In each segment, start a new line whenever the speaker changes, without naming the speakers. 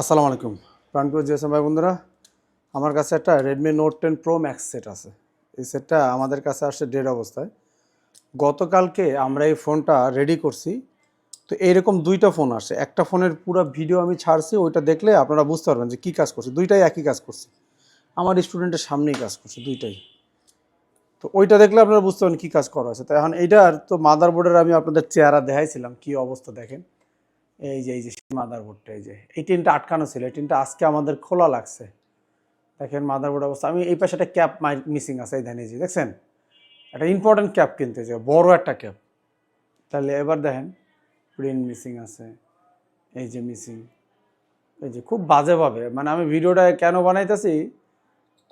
আসসালামু আলাইকুম প্রাণপ্রিয় জিএসএম ভাই বন্ধুরা, আমার কাছে একটা Redmi note 10 pro max set আছে। এই সেটটা আমাদের কাছে আসছে ডেড অবস্থায়। গতকালকে আমরা এই ফোনটা রেডি করছি। তো এইরকম দুইটা ফোন আসে, একটা ফোনের পুরো ভিডিও আমি ছাড়ছি, ওইটা দেখলে আপনারা বুঝতে পারবেন যে কী কাজ করছে। দুইটাই একই কাজ করছে, আমার স্টুডেন্টের সামনেই কাজ করছে দুইটাই। তো ওইটা দেখলে আপনারা বুঝতে পারেন কী কাজ করা আছে। তো এখন এইটার তো মাদারবোর্ডের আমি আপনাদের চেহারা দেখাইছিলাম, কী অবস্থা দেখেন। এই যে মাদারবোর্ডটা, এই টিনটা আটকানো ছিল, এই টিনটা আজকে আমাদের খোলা লাগছে। দেখেন মাদারবোর্ড অবস্থা। আমি এই পাশে একটা ক্যাপ মিসিং আছে, এই ধানে দেখছেন একটা ইম্পর্টেন্ট ক্যাপ কিনতে যে বড় একটা ক্যাপ। তাহলে এবার দেখেন প্রিন্ট মিসিং আছে, এই যে মিসিং, এই যে খুব বাজেভাবে, মানে আমি ভিডিওটা কেন বানাইতেছি,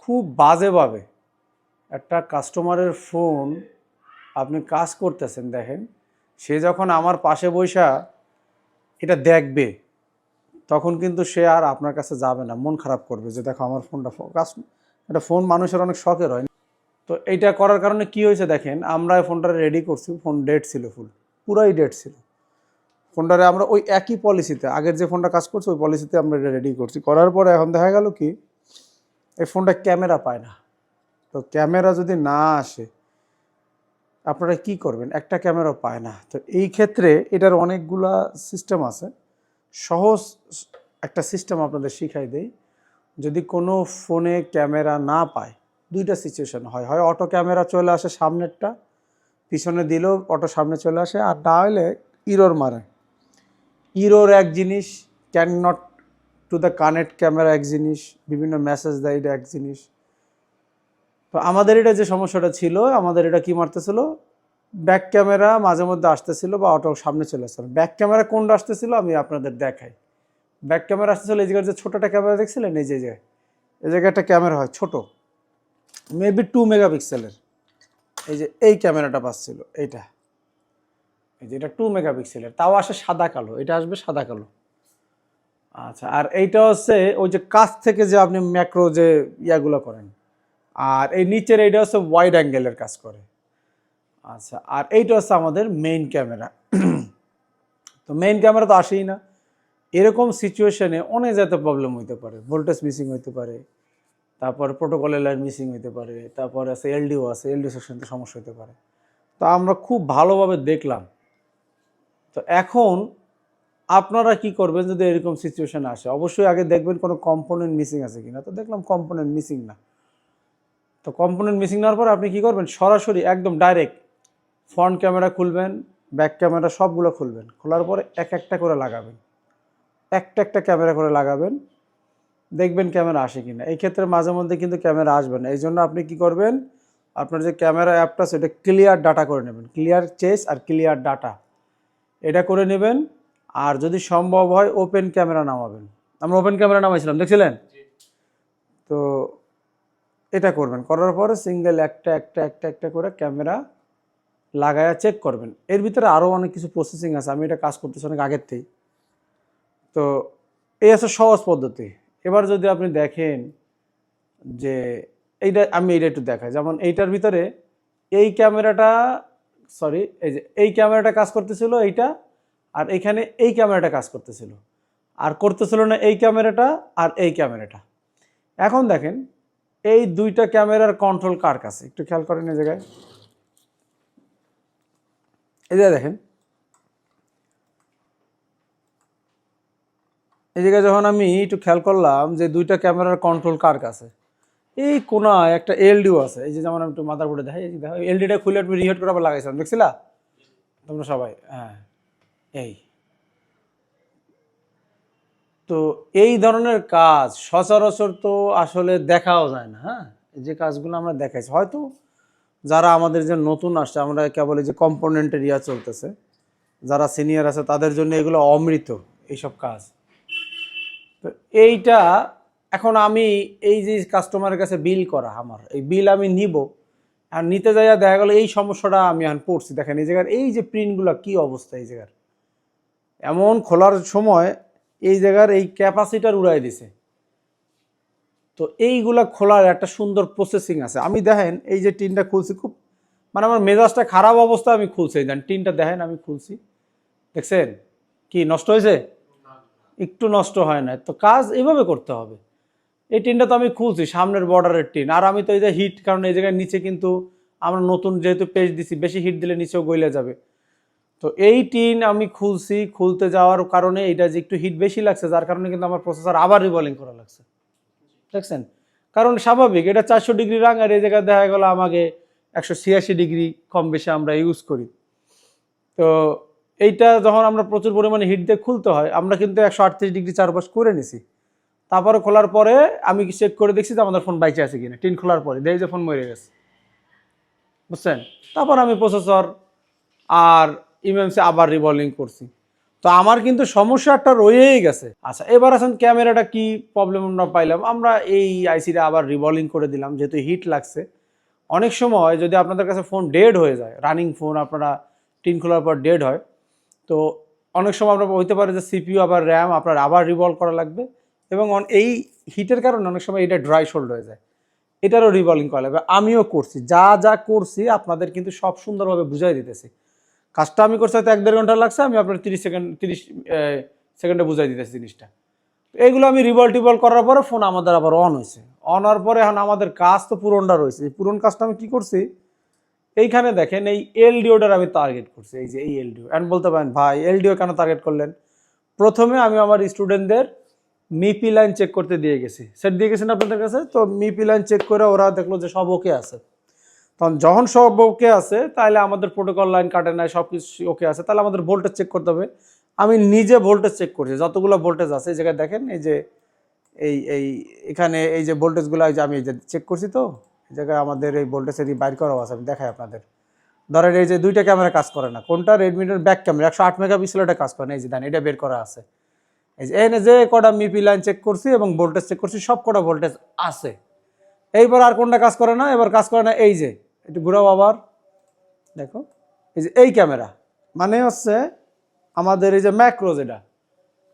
খুব বাজেভাবে একটা কাস্টমারের ফোন আপনি কাজ করতেছেন। দেখেন সে যখন আমার পাশে বৈশা এটা দেখবে তখন কিন্তু সে আর আপনার কাছে যাবে না, মন খারাপ করবে যে দেখো আমার ফোনটা একটা ফোন মানুষের অনেক শখের হয়। তো এইটা করার কারণে কি হয়েছে দেখেন, আমরা ফোনটা রেডি করছি, ফোন ডেট ছিল, পুরাই ডেট ছিল ফোনটারে। আমরা ওই একই পলিসিতে, আগের যে ফোনটা কাজ করছে ওই পলিসিতে আমরা রেডি করছি। করার পরে এখন দেখা গেল কি এই ফোনটা ক্যামেরা পায় না। তো ক্যামেরা যদি না আসে আপনারা কি করবেন, একটা ক্যামেরা পায় না। তো এই ক্ষেত্রে এটার অনেকগুলা সিস্টেম আছে। সহজ একটা সিস্টেম আপনাদের শিখাই দেই। যদি কোনো ফোনে ক্যামেরা না পায়, দুইটা সিচুয়েশন হয়, হয় অটো ক্যামেরা চলে আসে সামনেরটা, পিছনে দিলেও অটো সামনে চলে আসে, আর না হলে ইরোর মারে। ইরোর এক জিনিস, can not to the connect camera এক জিনিস, বিভিন্ন মেসেজ দেয় এটা এক জিনিস। তো আমাদের এটা যে সমস্যাটা ছিল, আমাদের এটা কি মারতেছিল, ব্যাক ক্যামেরা মাঝে মধ্যে আসতেছিল বা অটো সামনে চলে আসছিল। ব্যাক ক্যামেরা কোনটা আসতেছিল আমি আপনাদের দেখাই। ব্যাক ক্যামেরা আসতেছিল এই জায়গায় যে ছোট একটা ক্যামেরা দেখছিলেন, এই জায়গায় একটা ক্যামেরা হয় ছোট, মেবি 2 মেগাপিক্সেলের। এই যে এই ক্যামেরাটা পাচ্ছিল এইটা, এই যে এটা 2 মেগাপিক্সেলের, তাও আসে সাদা কালো, এটা আসবে সাদা কালো। আচ্ছা, আর এইটা হচ্ছে ওই যে কাছ থেকে যে আপনি ম্যাক্রো যে ইয়াগুলো করেন, আর এই নিচের এইটা হচ্ছে ওয়াইড অ্যাঙ্গেলের কাজ করে। আচ্ছা, আর এইটা হচ্ছে আমাদের মেইন ক্যামেরা। তো মেইন ক্যামেরা তো আসেই না। এরকম সিচুয়েশনে অনেক যাতে প্রবলেম হইতে পারে, ভোল্টেজ মিসিং হইতে পারে, তারপর প্রোটোকলের লাইন মিসিং হইতে পারে, তারপর আছে এলডিও আছে, এলডিও সেকশনতে সমস্যা হতে পারে। তো আমরা খুব ভালোভাবে দেখলাম। তো এখন আপনারা কি করবেন যদি এরকম সিচুয়েশন আসে, অবশ্যই আগে দেখবেন কোনো কম্পোনেন্ট মিসিং আছে কিনা। তো দেখলাম কম্পোনেন্ট মিসিং না। তো কম্পোনেন্ট মিসিং নেওয়ার পর আপনি কি করবেন, সরাসরি একদম ডাইরেক্ট ফ্রন্ট ক্যামেরা খুলবেন, ব্যাক ক্যামেরা সবগুলো খুলবেন, খোলার পরে এক একটা করে লাগাবেন, একটা ক্যামেরা করে লাগাবেন, দেখবেন ক্যামেরা আসে কিনা। এই ক্ষেত্রে মাঝে মধ্যে কিন্তু ক্যামেরা আসবে না। এই জন্য আপনি কি করবেন, আপনার যে ক্যামেরা অ্যাপটা সেটা ক্লিয়ার ডাটা করে নেবেন, ক্লিয়ার চেস আর ক্লিয়ার ডাটা এটা করে নেবেন। আর যদি সম্ভব হয় ওপেন ক্যামেরা নামাবেন। আমরা ওপেন ক্যামেরা নামাইছিলাম, দেখছিলেন তো। এটা করবেন, করার পরে সিঙ্গেল একটা করে ক্যামেরা লাগায়া চেক করবেন। এর ভিতরে আরও অনেক কিছু প্রসেসিং আছে, আমি এটা কাজ করতেছি অনেক আগের থেকেই। তো এই আছে সহজ পদ্ধতি। এবার যদি আপনি দেখেন যে এইটা, আমি এইটা একটু দেখাই। যেমন এইটার ভিতরে এই ক্যামেরাটা, সরি, এই যে এই ক্যামেরাটা কাজ করতেছিল এইটা, আর এইখানে এই ক্যামেরাটা কাজ করতেছিল, আর করতেছিল না এই ক্যামেরাটা আর এই ক্যামেরাটা। এখন দেখেন এই দুইটা ক্যামেরার কন্ট্রোল কার কাছে, একটু খেয়াল করেন। এই জায়গায় এই যে দেখেন, এই জায়গায় যখন আমি একটু খেয়াল করলাম যে দুইটা ক্যামেরার কন্ট্রোল কার কাছে, এই কোনায় একটা এলডিও আছে। এই যে যেমন আমি একটু মাদারবোর্ডে দেখাই, এই যে দেখো এলডিটা খুলে তুমি রিহেট করে আবার লাগাইছিলাম, দেখছিলা তোমরা সবাই? হ্যাঁ, এই তো এই ধরনের কাজ সচরাচর তো আসলে দেখাও যায় না। হ্যাঁ, যে কাজগুলো আমরা দেখাইছি, হয়তো যারা আমাদের যে নতুন আসছে, আমরা কেবল এই যে কম্পোনেন্টের ইয়া চলতেছে, যারা সিনিয়র আছে তাদের জন্য এগুলো অমৃত এইসব কাজ। তো এইটা এখন আমি এই যে কাস্টমারের কাছে বিল করা, আমার এই বিল আমি নিব, আর নিতে যাইয়া দেখা গেলো এই সমস্যাটা আমি এখন পড়ছি। দেখেন এই জায়গার এই যে প্রিন্টগুলো কি অবস্থা, এই জায়গার এমন খোলার সময় এই জায়গার এই ক্যাপাসিটার উড়াই দিছে। তো এইগুলা খোলার একটা সুন্দর প্রসেসিং আছে। আমি দেখেন এই যে টিনটা খুলছি, খুব মানে আমার মেজাজটা খারাপ অবস্থা, আমি খুলছি, দেন টিনটা দেখেন আমি খুলছি, দেখছেন কি নষ্ট হয়েছে, একটু নষ্ট হয় না। তো কাজ এইভাবে করতে হবে। এই টিনটা তো আমি খুলছি, সামনের বর্ডারের টিন, আর আমি তো এই যে হিট, কারণ এই জায়গায় নিচে কিন্তু আমরা নতুন যেহেতু পেজ দিছি, বেশি হিট দিলে নিচেও গলে যাবে। তো এই টিন আমি খুলছি, খুলতে যাওয়ার কারণে এটা যে একটু হিট বেশি লাগছে, যার কারণে কিন্তু আমার প্রসেসর আবার রিবলিং করা লাগছে, দেখছেন? কারণ স্বাভাবিক, এটা 400 ডিগ্রি রাং, আর এই জায়গায় দেখা গেল আমাকে 186 ডিগ্রি কম বেশি আমরা ইউজ করি। তো এইটা যখন আমরা প্রচুর পরিমাণে হিট দিয়ে খুলতে হয়, আমরা কিন্তু 138 ডিগ্রি চারপাশ করে নিছি। তারপরে খোলার পরে আমি চেক করে দেখছি যে আমাদের ফোন বাইচে আছে কিনা। টিন খোলার পরে দেখি যে ফোন মরে গেছে, বুঝছেন? তারপর আমি প্রসেসর আর ইএমএমসি আবার রিভলভিং করছি। তো আমার কিন্তু সমস্যাটা রয়েই গেছে। আচ্ছা, এবার আসেন ক্যামেরাটা কি প্রবলেম আমরা পাইলাম। আমরা এই আইসিটা আবার রিভলভিং করে দিলাম, যেহেতু হিট লাগছে। অনেক সময় যদি আপনাদের কাছে ফোন ডেড হয়ে যায়, রানিং ফোন আপনারা টিন খোলার পর ডেড হয়, তো অনেক সময় আপনার হইতে পারে যে সিপিইউ আবার র্যাম আপনার আবার রিভলভ করা লাগবে, এবং এই হিটের কারণে অনেক সময় এটা ড্রাই শোল্ড হয়ে যায়, এটারও রিভলভিং করা লাগবে। আমিও করছি, যা যা করছি আপনাদের কিন্তু সব সুন্দরভাবে বুঝাই দিতেছি। কাজটা আমি করছি হয়তো 1-1.5 ঘন্টা লাগছে, আমি আপনার 30 সেকেন্ডে বুঝাই দিতেছি জিনিসটা। এইগুলো আমি রিভল করার পরে ফোন আমাদের আবার অন হয়েছে। অন হওয়ার পরে এখন আমাদের কাজ তো পুরনটা রয়েছে। এই পুরন কাজটা আমি কি করছি, এইখানে দেখেন এই এলডিওটার আমি টার্গেট করছি, এই যে এই এলডিও। এখন বলতে পারেন ভাই এলডিও কেন টার্গেট করলেন? প্রথমে আমি আমার স্টুডেন্টদের মিপি লাইন চেক করতে দিয়ে গেছি, সেট দিয়ে গেছেন আপনাদের কাছে। তো মিপি লাইন চেক করে ওরা দেখলো যে সব ওকে আছে। তখন যখন সব ওকে আছে, তাহলে আমাদের প্রোটোকল লাইন কাটে নাই, সব কিছু ওকে আছে, তাহলে আমাদের ভোল্টেজ চেক করতে হবে। আমি নিজে ভোল্টেজ চেক করছি, যতগুলো ভোল্টেজ আছে এই জায়গায় দেখেন, এই যে এই এখানে এই যে ভোল্টেজগুলো এই যে আমি এই যে চেক করছি, তো এই জায়গায় আমাদের এই ভোল্টেজের বাইর করাও আছে, আমি দেখাই আপনাদের। ধরেন এই যে দুইটা ক্যামেরা কাজ করে না, কোনটা? রেডমির ব্যাক ক্যামেরা 108 মেগাপিক্সেল, এটা কাজ করে না, এই যে দেন এটা বের করা আছে। এই যে এনে যে কটা মিপি লাইন চেক করছি এবং ভোল্টেজ চেক করছি, সব কটা ভোল্টেজ আছে। এইবার আর কোনটা কাজ করে না? এবার কাজ করে না এই যে, একটু ঘুরাও আবার দেখো, এই যে এই ক্যামেরা, মানে হচ্ছে আমাদের এই যে ম্যাক্রোজ, এটা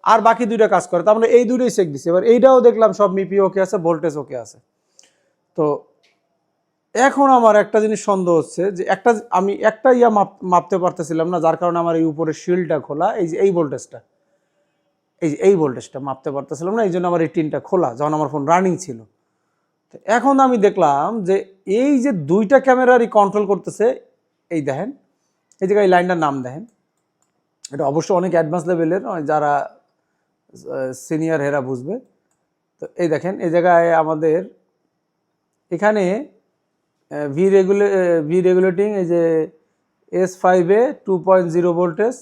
আর বাকি দুইটা কাজ করে। তার মানে এই দুটোই চেক দিছি। এবার এইটাও দেখলাম সব মিপি ওকে আছে, ভোল্টেজ ওকে আছে। তো এখন আমার একটা জিনিস সন্দেহ হচ্ছে যে আমি একটা মাপতে পারতেছিলাম না, যার কারণে আমার এই উপরের শিলটা খোলা, এই যে এই ভোল্টেজটা, এই যে এই ভোল্টেজটা মাপতে পারতেছিলাম না, এই জন্য আমার এই টিনটা খোলা যখন আমার ফোন রানিং ছিল। তো এখন আমি দেখলাম যে এই যে দুইটা ক্যামেরারই কন্ট্রোল করতেছে, এই দেখেন এই জায়গায় এই লাইনটার নাম দেখেন, এটা অবশ্য অনেক অ্যাডভান্স লেভেলের, যারা সিনিয়র হেরা বুঝবে। তো এই দেখেন এই জায়গায় আমাদের এখানে ভি রেগুলেটিং, এই যে S5-এ 2.0 ভোল্টেজ,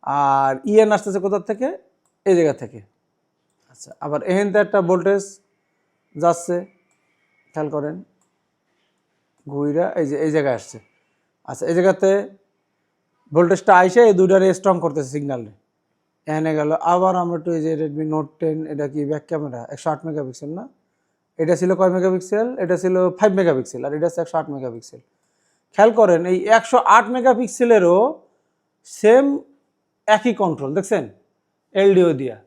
আর ইএন আসতেছে কোথার থেকে? এই জায়গা থেকে। আচ্ছা, আবার এখানতে একটা ভোল্টেজ যাচ্ছে, খেয়াল করেন ঘুইরা, এই যে এই জায়গায় আসছে। আচ্ছা, এই জায়গাতে ভোল্টেজটা আইসে এই দুইটারে স্ট্রং করতেছে সিগন্যালে, এখানে গেল। আবার আমরা একটু এই যে রেডমি নোট 10, এটা কি ব্যাক ক্যামেরা 108 মেগাপিক্সেল না? এটা ছিল কয় মেগাপিক্সেল? এটা ছিল 5 মেগাপিক্সেল, আর এটা হচ্ছে 108 মেগাপিক্সেল। খেয়াল করেন এই 108 মেগাপিক্সেলেরও সেম একই কন্ট্রোল, দেখছেন? এলডিও দিয়া।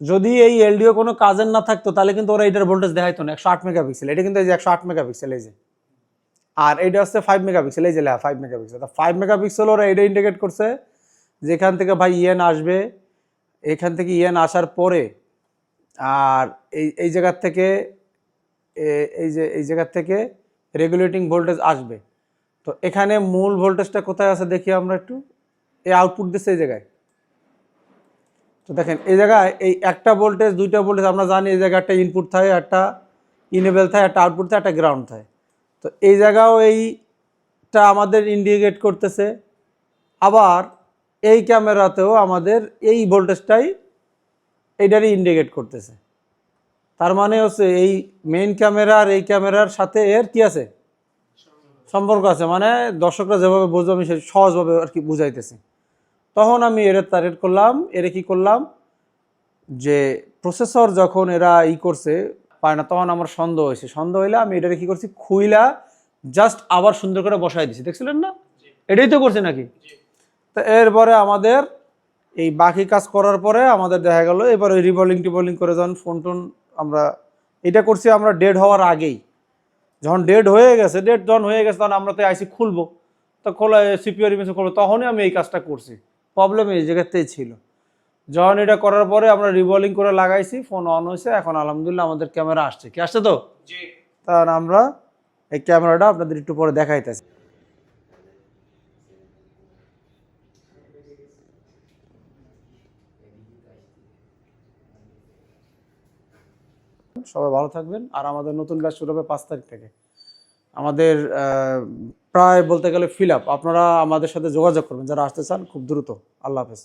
যদি এই এলডিও কোনো কাজের না থাকতো, তাহলে কিন্তু ওরা এটার ভোল্টেজ দেখাইতো না। 108 মেগাপিক্সেল, এটা কিন্তু এই যে 108 মেগাপিক্সেল, এই যে, আর এইটা হচ্ছে 5 মেগাপিক্সেল, এই যে 5 মেগাপিক্সেল। 5 মেগাপিক্সেল ওরা এটা ইন্ডিকেট করছে যেখান থেকে ভাই ইএন আসবে, এখান থেকে ইএন আসার পরে, আর এই জায়গার থেকে এই জায়গার থেকে রেগুলেটিং ভোল্টেজ আসবে। তো এখানে মূল ভোল্টেজটা কোথায় আছে দেখি আমরা একটু, এই আউটপুট দিচ্ছে এই জায়গায়। তো দেখেন এই জায়গায় এই একটা ভোল্টেজ, দুইটা ভোল্টেজ, আমরা জানি এই জায়গায় একটা ইনপুট থাকে, একটা ইনেবল থাকে, একটা আউটপুট থাকে, একটা গ্রাউন্ড থাকে। তো এই জায়গাও এইটা আমাদের ইন্ডিকেট করতেছে। আবার এই ক্যামেরাতেও আমাদের এই ভোল্টেজটাই এইটারই ইন্ডিকেট করতেছে। তার মানে হচ্ছে এই মেইন ক্যামেরা আর এই ক্যামেরার সাথে এর কি আছে, সম্পর্ক আছে। মানে দর্শকরা যেভাবে বুঝবে আমি সে সহজভাবে আর কি বুঝাইতেছি। তখন আমি এর টার্গেট করলাম, এর কি করলাম যে প্রসেসর যখন এরা করছে পায় না, তখন আমার সন্দেহ হয়েছে। সন্দেহ হইলে আমি এটারে কি করছি, খুইলা জাস্ট আবার সুন্দর করে বসাই দিছি, দেখছিলেন না? এটাই তো করছে নাকি? তো এরপরে আমাদের এই বাকি কাজ করার পরে আমাদের দেখা গেল এবার ওই রিভলিং করে যখন ফোন টোন আমরা এটা করছি, আমরা ডেড হওয়ার আগেই, যখন ডেড হয়ে গেছে তখন আমরা তো আইসি খুলবো, তো খোলা সিপিইউ রিমেন্স করবো, তখনই আমি এই কাজটা করছি। প্রবলেম এই জায়গাতেই ছিল। যখন এটা করার পরে আমরা রিভলিং করে লাগাইছি, ফোন অন হয়েছে, এখন আলহামদুলিল্লাহ আমাদের ক্যামেরা আসছে। কি আসছে তো?
জি।
তাহলে আমরা এই ক্যামেরাটা আপনাদের একটু পরে দেখাইতেছি। সবাই ভালো থাকবেন। আর আমাদের নতুন ব্যাচ শুরু হবে 5 তারিখ থেকে। আমাদের প্রায় বলতে গেলে ফিল আপ। আপনারা আমাদের সাথে যোগাযোগ করবেন যারা আসতে চান খুব দ্রুত। আল্লাহ হাফেজ।